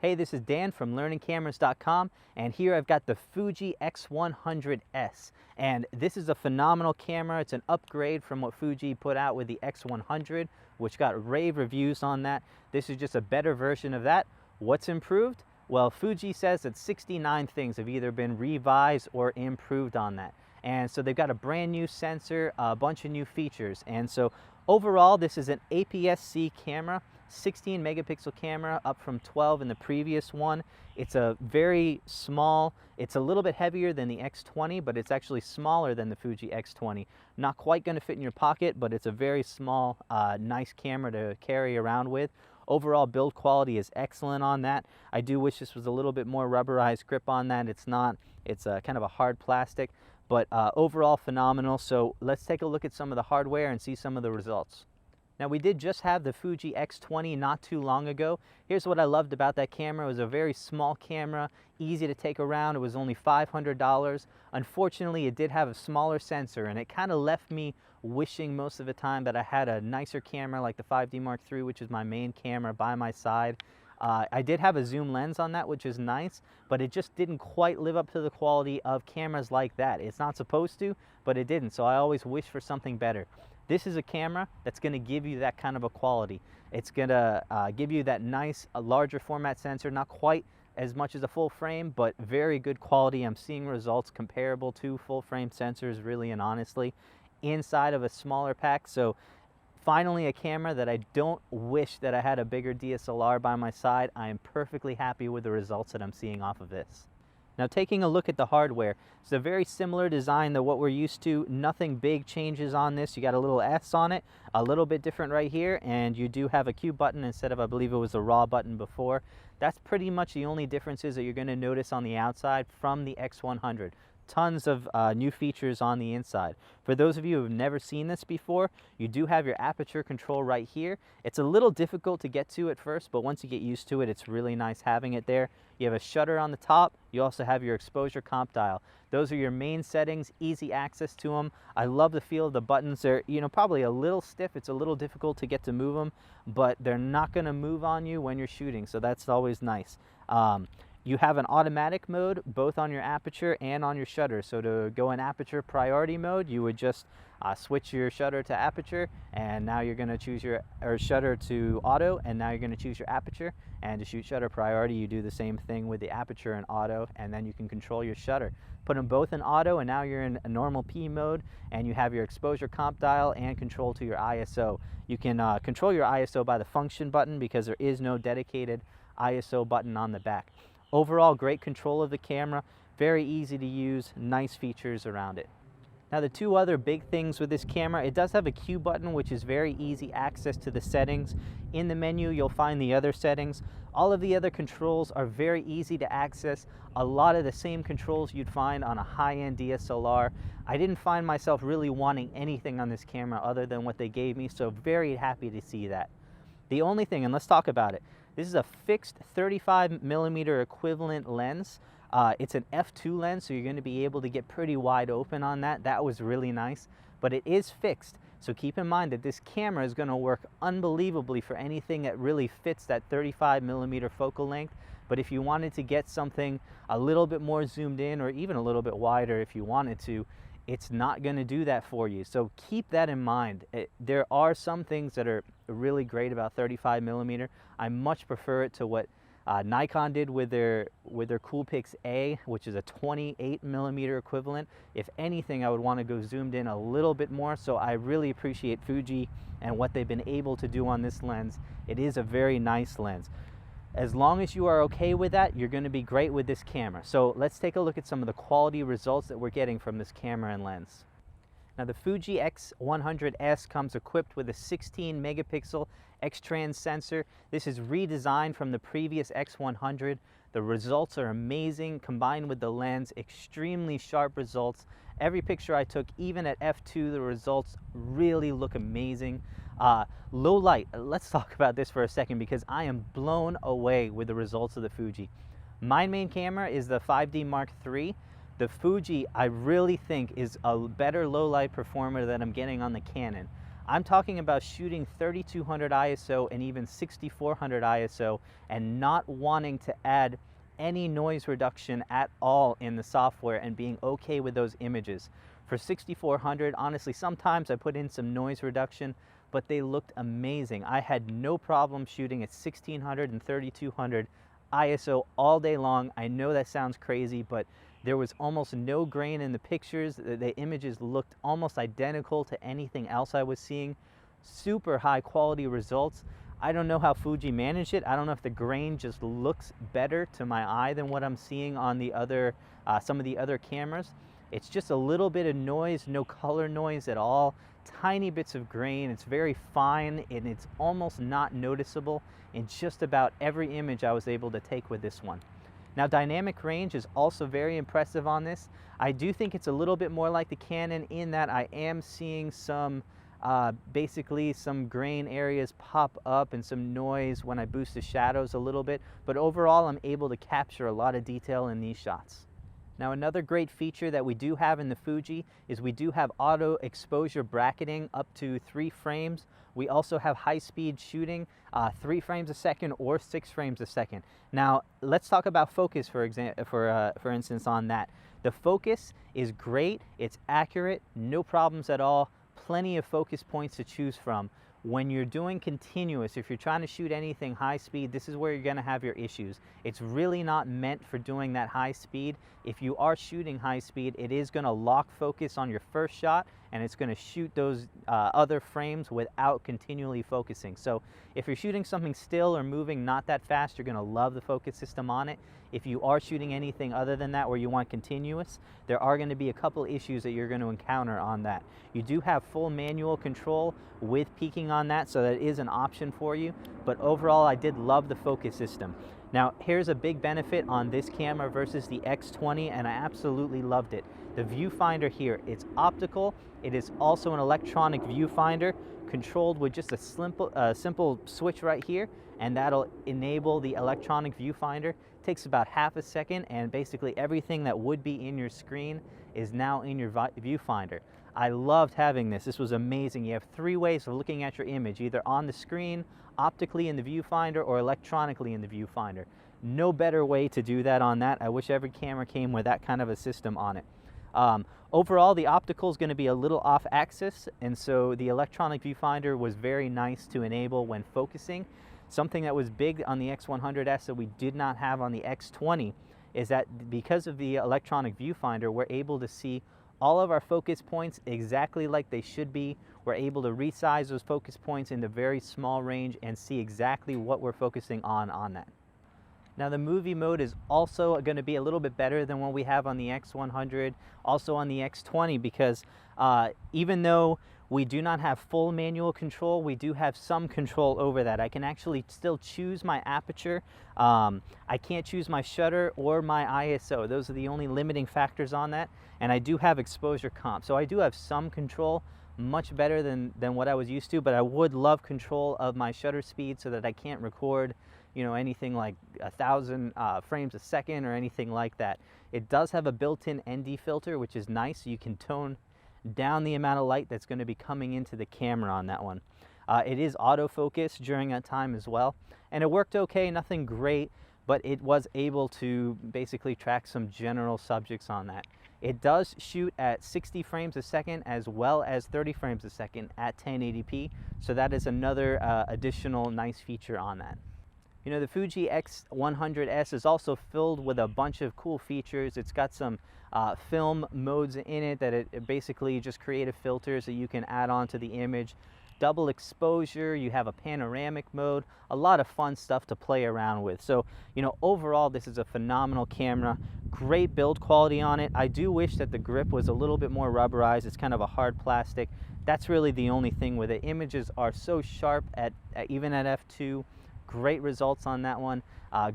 Hey, this is Dan from learningcameras.com, and here I've got the Fuji X100s, and this is a phenomenal camera. It's an upgrade from what Fuji put out with the X100, which got rave reviews on that. This is just a better version of that. What's improved? Well, Fuji says that 69 things have either been revised or improved on that. And so they've got a brand new sensor, a bunch of new features. And so overall, this is an APS-C camera, 16 megapixel camera, up from 12 in the previous one. It's a very small, it's a little bit heavier than the X20, but it's actually smaller than the Fuji X20. Not quite going to fit in your pocket, but it's a very small, nice camera to carry around with. Overall build quality is excellent on that. I do wish this was a little bit more rubberized grip on that. It's not, it's kind of a hard plastic, but overall phenomenal. So let's take a look at some of the hardware and see some of the results. Now, we did just have the Fuji X20 not too long ago. Here's what I loved about that camera. It was a very small camera, easy to take around. It was only $500. Unfortunately, it did have a smaller sensor, and it kind of left me wishing most of the time that I had a nicer camera like the 5D Mark III, which is my main camera, by my side. I did have a zoom lens on that, which is nice, but it just didn't quite live up to the quality of cameras like that. It's not supposed to, but it didn't, so I always wish for something better. This is a camera that's going to give you that kind of a quality. It's going to give you that nice, larger format sensor, not quite as much as a full frame, but very good quality. I'm seeing results comparable to full frame sensors, really and honestly, inside of a smaller pack. So finally, a camera that I don't wish that I had a bigger DSLR by my side. I am perfectly happy with the results that I'm seeing off of this. Now, taking a look at the hardware, it's a very similar design to what we're used to. Nothing big changes on this. You got a little S on it, a little bit different right here, and you do have a Q button instead of, I believe it was a raw button before. That's pretty much the only differences that you're going to notice on the outside from the X100. Tons of new features on the inside. For those of you who have never seen this before, you do have your aperture control right here. It's a little difficult to get to at first, but once you get used to it, it's really nice having it there. You have a shutter on the top. You also have your exposure comp dial. Those are your main settings, easy access to them. I love the feel of the buttons. They're, probably a little stiff. It's a little difficult to get to move them, but they're not going to move on you when you're shooting, so that's always nice. You have an automatic mode both on your aperture and on your shutter. So to go in aperture priority mode, you would just switch your shutter to aperture, and now you're going to choose your shutter to auto, and now you're going to choose your aperture. And to shoot shutter priority, you do the same thing with the aperture and auto, and then you can control your shutter. Put them both in auto, and now you're in a normal P mode, and you have your exposure comp dial and control to your ISO. You can control your ISO by the function button because there is no dedicated ISO button on the back. Overall, great control of the camera, very easy to use, nice features around it. Now, the two other big things with this camera, it does have a Q button, which is very easy access to the settings. In the menu, you'll find the other settings. All of the other controls are very easy to access. A lot of the same controls you'd find on a high-end DSLR. I didn't find myself really wanting anything on this camera other than what they gave me, so very happy to see that. The only thing, and let's talk about it, this is a fixed 35mm equivalent lens. It's an f2 lens, so you're going to be able to get pretty wide open on that. That was really nice, but it is fixed. So keep in mind that this camera is going to work unbelievably for anything that really fits that 35mm focal length. But if you wanted to get something a little bit more zoomed in, or even a little bit wider if you wanted to, it's not going to do that for you. So keep that in mind. There are some things that are really great about 35mm. I much prefer it to what Nikon did with their Coolpix A, which is a 28mm equivalent. If anything, I would want to go zoomed in a little bit more. So I really appreciate Fuji and what they've been able to do on this lens. It is a very nice lens. As long as you are okay with that, you're going to be great with this camera. So let's take a look at some of the quality results that we're getting from this camera and lens. Now, the Fuji X100s comes equipped with a 16 megapixel X-Trans sensor. This is redesigned from the previous X100. The results are amazing. Combined with the lens, extremely sharp results. Every picture I took, even at f2, the results really look amazing. Low light, let's talk about this for a second because I am blown away with the results of the Fuji. My main camera is the 5D Mark III. The Fuji, I really think, is a better low light performer than I'm getting on the Canon. I'm talking about shooting 3200 ISO and even 6400 ISO and not wanting to add any noise reduction at all in the software and being okay with those images. For 6400, honestly, sometimes I put in some noise reduction, but they looked amazing. I had no problem shooting at 1600 and 3200 ISO all day long. I know that sounds crazy, but there was almost no grain in the pictures. The images looked almost identical to anything else I was seeing. Super high quality results. I don't know how Fuji managed it. I don't know if the grain just looks better to my eye than what I'm seeing on the other, some of the other cameras. It's just a little bit of noise, no color noise at all. Tiny bits of grain. It's very fine and it's almost not noticeable in just about every image I was able to take with this one. Now, dynamic range is also very impressive on this. I do think it's a little bit more like the Canon in that I am seeing some, basically some grain areas pop up and some noise when I boost the shadows a little bit, but overall I'm able to capture a lot of detail in these shots. Now, another great feature that we do have in the Fuji is we do have auto exposure bracketing up to 3 frames. We also have high-speed shooting, 3 frames a second or 6 frames a second. Now, let's talk about focus, for instance, on that. The focus is great. It's accurate, no problems at all. Plenty of focus points to choose from. When you're doing continuous, if you're trying to shoot anything high speed, this is where you're going to have your issues. It's really not meant for doing that high speed. If you are shooting high speed, it is going to lock focus on your first shot and it's going to shoot those other frames without continually focusing. So if you're shooting something still or moving not that fast, you're going to love the focus system on it. If you are shooting anything other than that where you want continuous, there are going to be a couple issues that you're going to encounter on that. You do have full manual control with peaking on that, so that is an option for you, but overall I did love the focus system. Now, here's a big benefit on this camera versus the X20, and I absolutely loved it. The viewfinder here, it's optical. It is also an electronic viewfinder controlled with just a simple switch right here, and that'll enable the electronic viewfinder. It takes about half a second, and basically everything that would be in your screen is now in your viewfinder. I loved having this. This was amazing. You have 3 ways of looking at your image, either on the screen, optically in the viewfinder, or electronically in the viewfinder. No better way to do that on that. I wish every camera came with that kind of a system on it. Overall, the optical is going to be a little off axis, and so the electronic viewfinder was very nice to enable when focusing. Something that was big on the X100s that we did not have on the X20 is that because of the electronic viewfinder, we're able to see all of our focus points exactly like they should be. We're able to resize those focus points into very small range and see exactly what we're focusing on that. Now, the movie mode is also going to be a little bit better than what we have on the X100, also on the X20, because even though we do not have full manual control, we do have some control over that. I can actually still choose my aperture. I can't choose my shutter or my ISO. Those are the only limiting factors on that. And I do have exposure comp. So I do have some control, much better than what I was used to, but I would love control of my shutter speed so that I can't record, you know, anything like 1,000 frames a second or anything like that. It does have a built-in ND filter, which is nice. So you can tone down the amount of light that's going to be coming into the camera on that one. It is autofocus during that time as well, and it worked okay, nothing great, but it was able to basically track some general subjects on that. It does shoot at 60 frames a second as well as 30 frames a second at 1080p, so that is another additional nice feature on that. You know, the Fuji X100s is also filled with a bunch of cool features. It's got some film modes in it that it basically just creative filters that you can add on to the image. Double exposure, you have a panoramic mode, a lot of fun stuff to play around with. So, you know, overall this is a phenomenal camera. Great build quality on it. I do wish that the grip was a little bit more rubberized. It's kind of a hard plastic. That's really the only thing with it. Images are so sharp at even at f2. Great results on that one.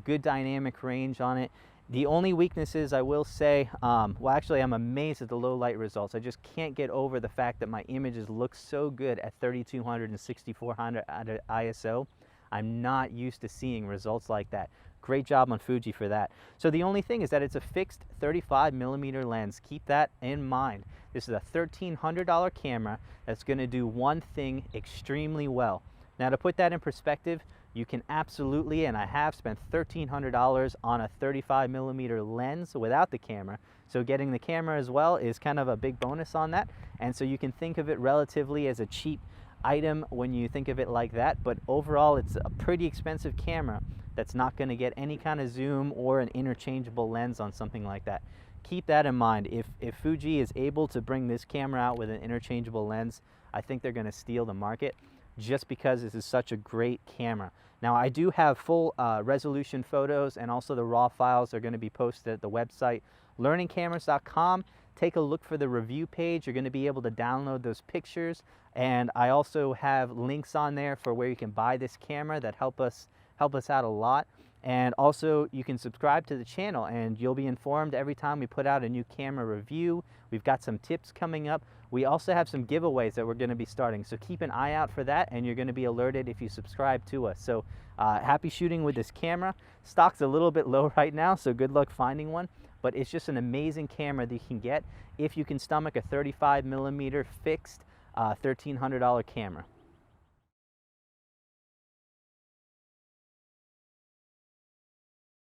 Good dynamic range on it. The only weaknesses I will say, well, actually I'm amazed at the low light results. I just can't get over the fact that my images look so good at 3200 and 6400 ISO. I'm not used to seeing results like that. great job on Fuji for that. So the only thing is that it's a fixed 35mm lens. Keep that in mind. This is a $1,300 camera that's going to do one thing extremely well. Now, to put that in perspective, you can absolutely, and I have spent $1,300 on a 35mm lens without the camera. So getting the camera as well is kind of a big bonus on that. And so you can think of it relatively as a cheap item when you think of it like that. But overall, it's a pretty expensive camera that's not going to get any kind of zoom or an interchangeable lens on something like that. Keep that in mind. If Fuji is able to bring this camera out with an interchangeable lens, I think they're going to steal the market, just because this is such a great camera. Now, I do have full resolution photos, and also the raw files are going to be posted at the website learningcameras.com. Take a look for the review page. You're going to be able to download those pictures, and I also have links on there for where you can buy this camera that help us out a lot. And also, you can subscribe to the channel and you'll be informed every time we put out a new camera review. We've got some tips coming up. We also have some giveaways that we're going to be starting, so keep an eye out for that, and you're going to be alerted if you subscribe to us. So happy shooting with this camera. Stock's a little bit low right now, so good luck finding one, but it's just an amazing camera that you can get if you can stomach a 35mm fixed $1,300 camera.